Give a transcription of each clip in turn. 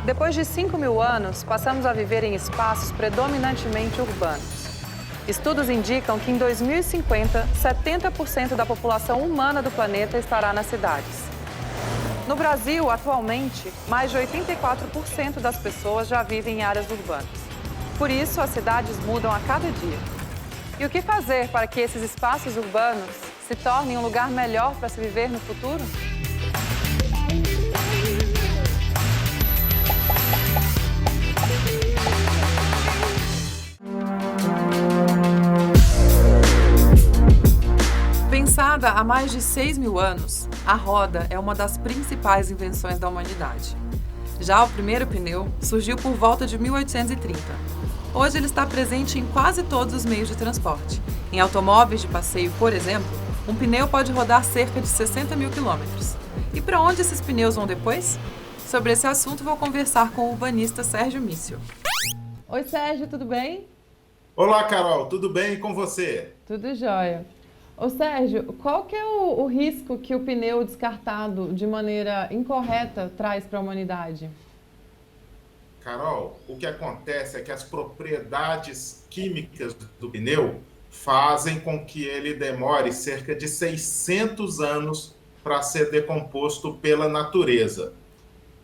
Depois de 5.000 anos, passamos a viver em espaços predominantemente urbanos. Estudos indicam que em 2050, 70% da população humana do planeta estará nas cidades. No Brasil, atualmente, mais de 84% das pessoas já vivem em áreas urbanas. Por isso, as cidades mudam a cada dia. E o que fazer para que esses espaços urbanos se tornem um lugar melhor para se viver no futuro? Pensada há mais de 6.000 anos, a roda é uma das principais invenções da humanidade. Já o primeiro pneu surgiu por volta de 1830. Hoje ele está presente em quase todos os meios de transporte. Em automóveis de passeio, por exemplo, um pneu pode rodar cerca de 60.000 quilômetros. E para onde esses pneus vão depois? Sobre esse assunto vou conversar com o urbanista Sérgio Mício. Oi Sérgio, tudo bem? Olá Carol, tudo bem e com você? Tudo jóia. Ô Sérgio, qual que é o risco que o pneu descartado de maneira incorreta traz para a humanidade? Carol, o que acontece é que as propriedades químicas do pneu fazem com que ele demore cerca de 600 anos para ser decomposto pela natureza.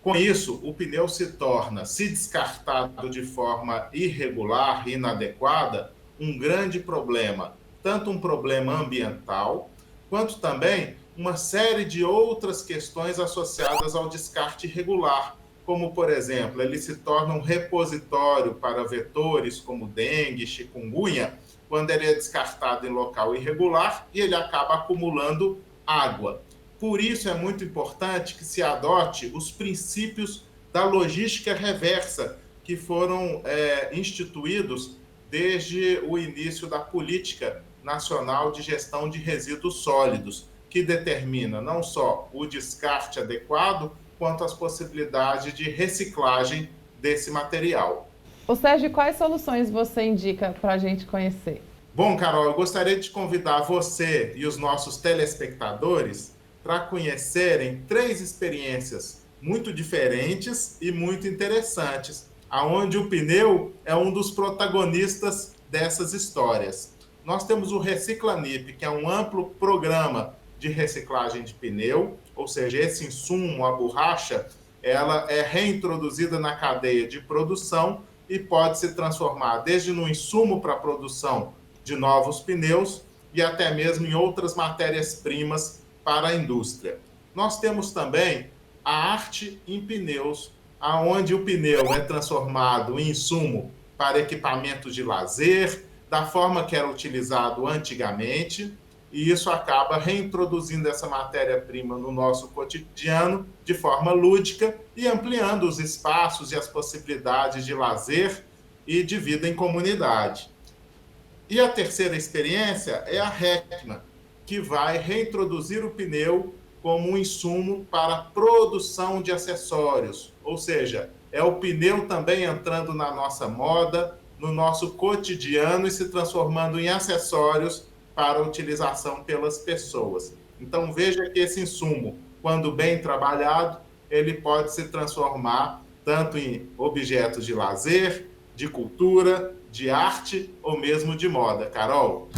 Com isso, o pneu se torna, se descartado de forma irregular e inadequada, um grande problema. Tanto um problema ambiental, quanto também uma série de outras questões associadas ao descarte irregular, como, por exemplo, ele se torna um repositório para vetores como dengue, chikungunya, quando ele é descartado em local irregular e ele acaba acumulando água. Por isso é muito importante que se adote os princípios da logística reversa, que foram instituídos desde o início da política nacional de gestão de resíduos sólidos, que determina não só o descarte adequado, quanto as possibilidades de reciclagem desse material. Ô Sérgio, quais soluções você indica para a gente conhecer? Bom, Carol, eu gostaria de convidar você e os nossos telespectadores para conhecerem 3 experiências muito diferentes e muito interessantes, aonde o pneu é um dos protagonistas dessas histórias. Nós temos o Reciclanip, que é um amplo programa de reciclagem de pneu, ou seja, esse insumo, a borracha, ela é reintroduzida na cadeia de produção e pode se transformar desde no insumo para a produção de novos pneus e até mesmo em outras matérias-primas para a indústria. Nós temos também a arte em pneus, onde o pneu é transformado em insumo para equipamentos de lazer, da forma que era utilizado antigamente, e isso acaba reintroduzindo essa matéria-prima no nosso cotidiano de forma lúdica e ampliando os espaços e as possibilidades de lazer e de vida em comunidade. E a terceira experiência é a Heckman, que vai reintroduzir o pneu como um insumo para a produção de acessórios, ou seja, é o pneu também entrando na nossa moda, no nosso cotidiano e se transformando em acessórios para utilização pelas pessoas. Então veja que esse insumo, quando bem trabalhado, ele pode se transformar tanto em objetos de lazer, de cultura, de arte ou mesmo de moda. Carol?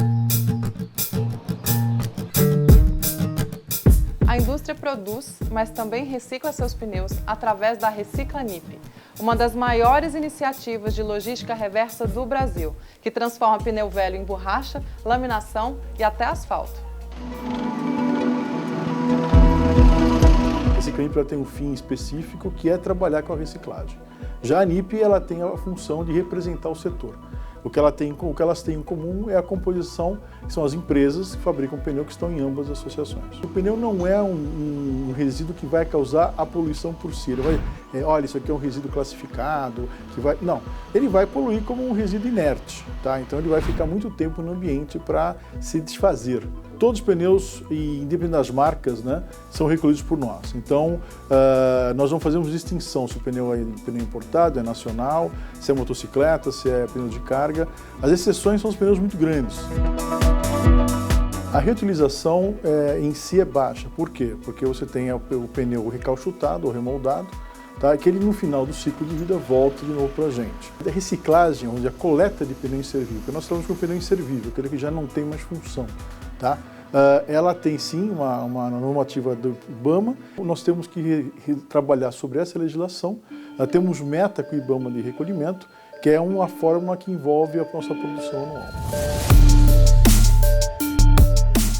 A indústria produz, mas também recicla seus pneus através da Reciclanip, uma das maiores iniciativas de logística reversa do Brasil, que transforma pneu velho em borracha, laminação e até asfalto. A Reciclanip tem um fim específico, que é trabalhar com a reciclagem. Já a NIP ela tem a função de representar o setor. O que elas têm em comum é a composição, que são as empresas que fabricam pneu, que estão em ambas as associações. O pneu não é um resíduo que vai causar a poluição por si. Ele vai, olha, isso aqui é um resíduo classificado, que vai... Não, ele vai poluir como um resíduo inerte, tá? Então ele vai ficar muito tempo no ambiente para se desfazer. Todos os pneus, independente das marcas, né, são recolhidos por nós. Então, nós não fazemos distinção se o pneu é pneu importado, é nacional, se é motocicleta, se é pneu de carga. As exceções são os pneus muito grandes. A reutilização em si é baixa. Por quê? Porque você tem o pneu recalchutado ou remoldado, tá? Que ele no final do ciclo de vida volta de novo para a gente. A reciclagem, onde a coleta de pneu inservível, porque nós estamos com o pneu inservível, aquele que já não tem mais função, tá? Ela tem sim uma normativa do IBAMA, nós temos que trabalhar sobre essa legislação, temos meta com o IBAMA de recolhimento, que é uma forma que envolve a nossa produção anual.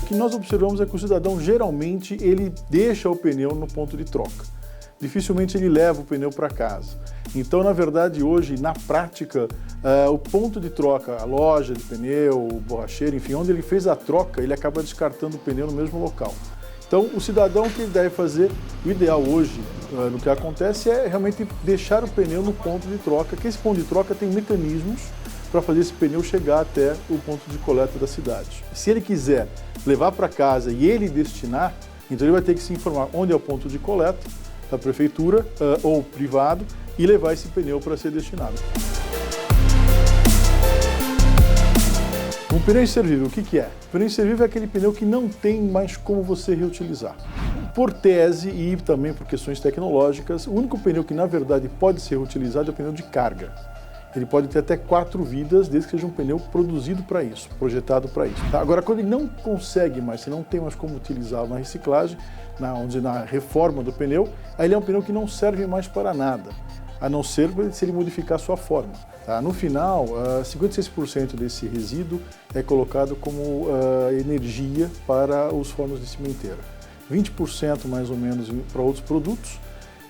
O que nós observamos é que o cidadão geralmente ele deixa o pneu no ponto de troca. Dificilmente ele leva o pneu para casa. Então, na verdade, hoje, na prática, o ponto de troca, a loja de pneu, o borracheiro, enfim, onde ele fez a troca, ele acaba descartando o pneu no mesmo local. Então, o cidadão que ele deve fazer, o ideal hoje, no que acontece, é realmente deixar o pneu no ponto de troca, que esse ponto de troca tem mecanismos para fazer esse pneu chegar até o ponto de coleta da cidade. Se ele quiser levar para casa e ele destinar, então ele vai ter que se informar onde é o ponto de coleta da prefeitura ou privado e levar esse pneu para ser destinado. Um pneu inservível, o que é? O pneu inservível é aquele pneu que não tem mais como você reutilizar. Por tese e também por questões tecnológicas, o único pneu que na verdade pode ser reutilizado é o pneu de carga. Ele pode ter até 4 vidas, desde que seja um pneu produzido para isso, projetado para isso. Tá? Agora, quando ele não consegue mais, você não tem mais como utilizar na reciclagem, na reforma do pneu, aí ele é um pneu que não serve mais para nada, a não ser se ele modificar a sua forma. Tá? No final, 56% desse resíduo é colocado como energia para os fornos de cimenteira, 20% mais ou menos para outros produtos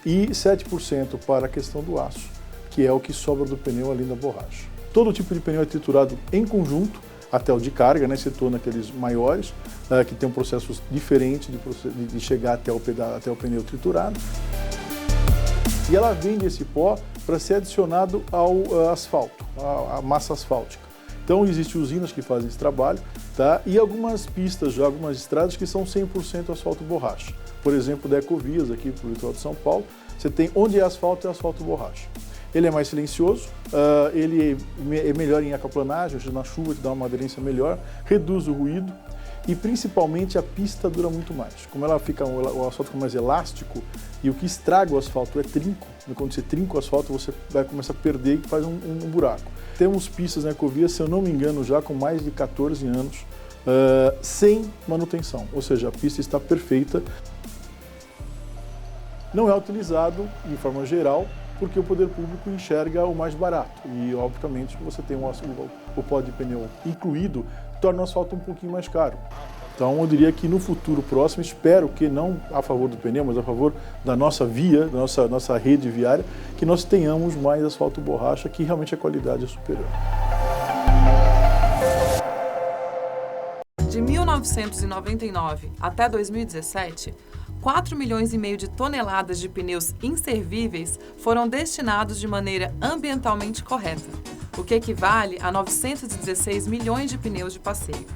e 7% para a questão do aço, que é o que sobra do pneu ali na borracha. Todo tipo de pneu é triturado em conjunto, até o de carga, né, setor naqueles maiores, que tem um processo diferente de chegar até o pneu triturado. E ela vende esse pó para ser adicionado ao asfalto, à massa asfáltica. Então, existem usinas que fazem esse trabalho, tá? E algumas pistas, algumas estradas que são 100% asfalto borracha. Por exemplo, da Ecovias, aqui para o litoral de São Paulo, você tem onde é asfalto borracha. Ele é mais silencioso, ele é melhor em aquaplanagem, ou seja, na chuva te dá uma aderência melhor, reduz o ruído e principalmente a pista dura muito mais. Como ela fica, o asfalto fica mais elástico e o que estraga o asfalto é trinco, e quando você trinca o asfalto você vai começar a perder e faz um buraco. Temos pistas na Ecovia, se eu não me engano, já com mais de 14 anos, sem manutenção, ou seja, a pista está perfeita. Não é utilizado, de forma geral, porque o poder público enxerga o mais barato e, obviamente, você tem o pó de pneu incluído, torna o asfalto um pouquinho mais caro. Então, eu diria que no futuro próximo, espero que não a favor do pneu, mas a favor da nossa via, da nossa rede viária, que nós tenhamos mais asfalto borracha, que realmente a qualidade é superior. De 1999 até 2017, 4,5 milhões de toneladas de pneus inservíveis foram destinados de maneira ambientalmente correta, o que equivale a 916 milhões de pneus de passeio.